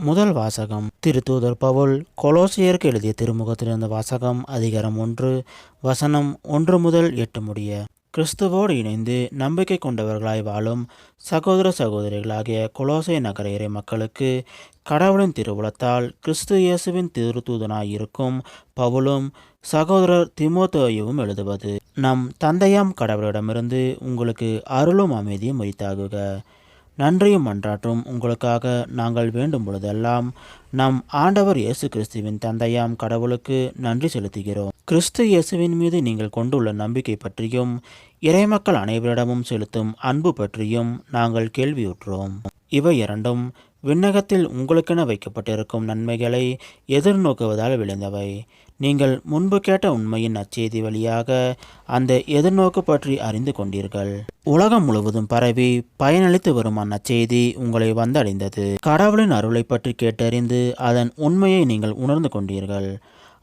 முதல் வாசகம் திருத்தூதர் பவுல் கொலோசியருக்கு எழுதிய திருமுகத்திலிருந்த வாசகம் அதிகாரம் 1 வசனம் 1 முதல் 8 முடிய. கிறிஸ்துவோடு இணைந்து நம்பிக்கை கொண்டவர்களாய் வாழும் சகோதர சகோதரிகளாகிய கொலோசை நகர இறை மக்களுக்கு கடவுளின் திருவுளத்தால் கிறிஸ்து இயேசுவின் திருத்தூதனாய் இருக்கும் பவுலும் சகோதரர் தீமோத்தேயுவும் எழுதுவது. நம் தந்தையாம் கடவுளிடமிருந்து உங்களுக்கு அருளும் அமைதியும் உரித்தாகுக. நன்றியும் மன்றாற்றும் உங்களுக்காக நாங்கள் வேண்டும் பொழுதெல்லாம் நம் ஆண்டவர் இயேசு கிறிஸ்துவின் தந்தையாம் கடவுளுக்கு நன்றி செலுத்துகிறோம். கிறிஸ்து இயேசுவின் மீது நீங்கள் கொண்டுள்ள நம்பிக்கை பற்றியும் இறைமக்கள் அனைவரிடமும் செலுத்தும் அன்பு பற்றியும் நாங்கள் கேள்வியுற்றோம். இவை இரண்டும் விண்ணகத்தில் உங்களுக்கென வைக்கப்பட்டிருக்கும் நன்மைகளை எதிர்நோக்குவதால் விளைந்தவை. நீங்கள் முன்பு கேட்ட உண்மையின் நற்செய்தி வழியாக அந்த எதிர்நோக்கு பற்றி அறிந்து கொண்டீர்கள். உலகம் முழுவதும் பரவி பயனளித்து வரும் அந்நற்செய்தி உங்களை வந்தடைந்தது. கடவுளின் அருளை பற்றி கேட்டறிந்து அதன் உண்மையை நீங்கள் உணர்ந்து கொண்டீர்கள்.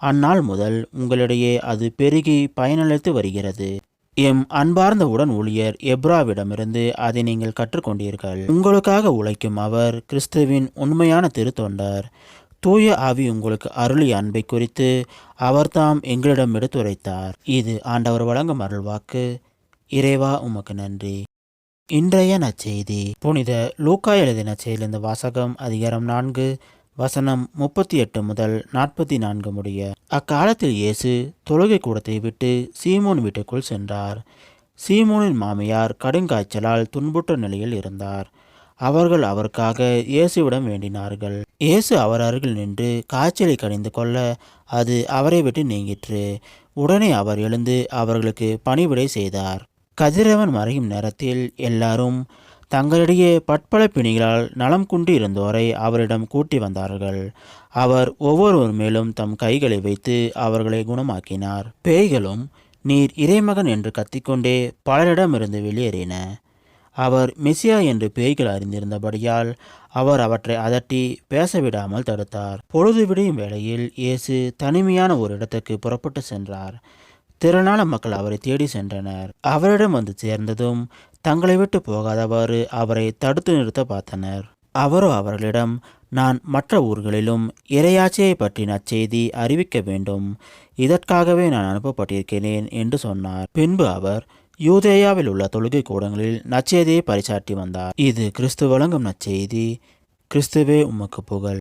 அந்நாள் முதல் உங்களிடையே அது பெருகி பயனளித்து வருகிறது. எம் அன்பார்ந்த உடன் ஊழியர் எப்ராவிடமிருந்து அதை நீங்கள் கற்றுக்கொண்டீர்கள். உங்களுக்காக உழைக்கும் அவர் கிறிஸ்துவின் உண்மையான திருத்தொண்டர். தூய ஆவி உங்களுக்கு அருளிய அன்பை குறித்து அவர்தாம் எங்களிடம் எடுத்துரைத்தார். இது ஆண்டவர் வழங்கும் அருள்வாக்கு. இறைவா உமக்கு நன்றி. இன்றைய நற்செய்தி புனித லூக்கா எழுதிய நற்செய்தியிலிருந்து வாசகம் அதிகாரம் 4 வசனம் 38 முதல் 44 முடிய. அக்காலத்தில் இயேசு தொழுகை கூடத்தை விட்டு சீமோன் வீட்டுக்குள் சென்றார். சீமோனின் மாமியார் கடுங்காய்ச்சலால் துன்புற்ற நிலையில் இருந்தார். அவர்கள் அவருக்காக இயேசுவிடம் வேண்டினார்கள். இயேசு அவர் அருகில் நின்று காய்ச்சலை கடிந்து கொள்ள அது அவரை விட்டு நீங்கிற்று. உடனே அவர் எழுந்து அவர்களுக்கு பணிவிடை செய்தார். கதிரவன் மறையும் நேரத்தில் எல்லாரும் தங்களிடையே பற்பல பிணிகளால் நலம் குன்றி இருந்தோரை அவரிடம் கூட்டி வந்தார்கள். அவர் ஒவ்வொருவர் மேலும் தம் கைகளை வைத்து அவர்களை குணமாக்கினார். பேய்களும் நீர் இறைமகன் என்று கத்திக்கொண்டே பலரிடமிருந்து வெளியேறின. அவர் மெசியா என்று பேய்கள் அறிந்திருந்தபடியால் அவர் அவற்றை அதட்டி பேசவிடாமல் தடுத்தார். பொழுது விடியும் வேளையில் இயேசு தனிமையான ஒரு இடத்துக்கு புறப்பட்டு சென்றார். திரளான மக்கள் அவரை தேடி சென்றனர். அவரிடம் வந்து சேர்ந்ததும் தங்களை விட்டு போகாதவாறு அவரை தடுத்து நிறுத்த பார்த்தனர். அவரோ அவர்களிடம், நான் மற்ற ஊர்களிலும் இறையாட்சியை பற்றி நற்செய்தி அறிவிக்க வேண்டும், இதற்காகவே நான் அனுப்பப்பட்டிருக்கிறேன் என்று சொன்னார். பின்பு அவர் யூதேயாவில் உள்ள தொழுகை கூடங்களில் நற்செய்தியை பறைசாற்றி வந்தார். இது கிறிஸ்து வழங்கும் நற்செய்தி. கிறிஸ்துவே உமக்கு புகழ்.